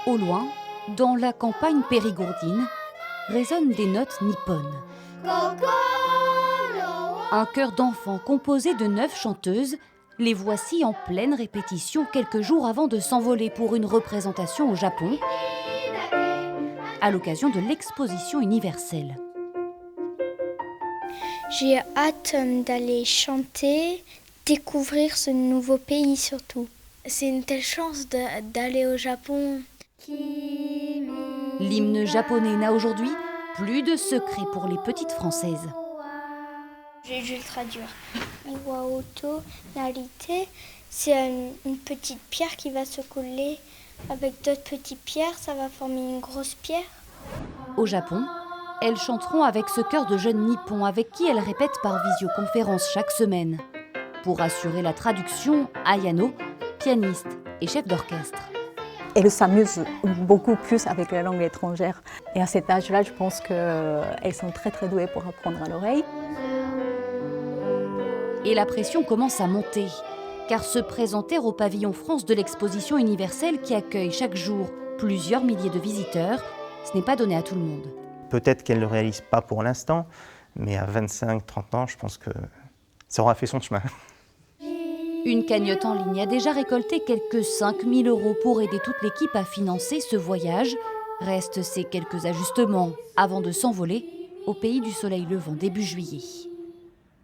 Au loin, dans la campagne périgourdine, résonnent des notes nippones. Un chœur d'enfants composé de 9 chanteuses, les voici en pleine répétition quelques jours avant de s'envoler pour une représentation au Japon, à l'occasion de l'exposition universelle. J'ai hâte d'aller chanter, découvrir ce nouveau pays surtout. C'est une telle chance d'aller au Japon. L'hymne japonais n'a aujourd'hui plus de secret pour les petites Françaises. Je vais le traduire. Iwaoto narite, c'est une petite pierre qui va se coller avec d'autres petites pierres, ça va former une grosse pierre. Au Japon, elles chanteront avec ce chœur de jeunes nippons avec qui elles répètent par visioconférence chaque semaine. Pour assurer la traduction, Ayano, pianiste et chef d'orchestre. Elles s'amusent beaucoup plus avec la langue étrangère. Et à cet âge-là, je pense qu'elles sont très très douées pour apprendre à l'oreille. Et la pression commence à monter, car se présenter au pavillon France de l'exposition universelle qui accueille chaque jour plusieurs milliers de visiteurs, ce n'est pas donné à tout le monde. Peut-être qu'elle ne le réalise pas pour l'instant, mais à 25-30 ans, je pense que ça aura fait son chemin. Une cagnotte en ligne a déjà récolté quelques 5 000 € pour aider toute l'équipe à financer ce voyage. Restent ces quelques ajustements avant de s'envoler au pays du soleil levant début juillet.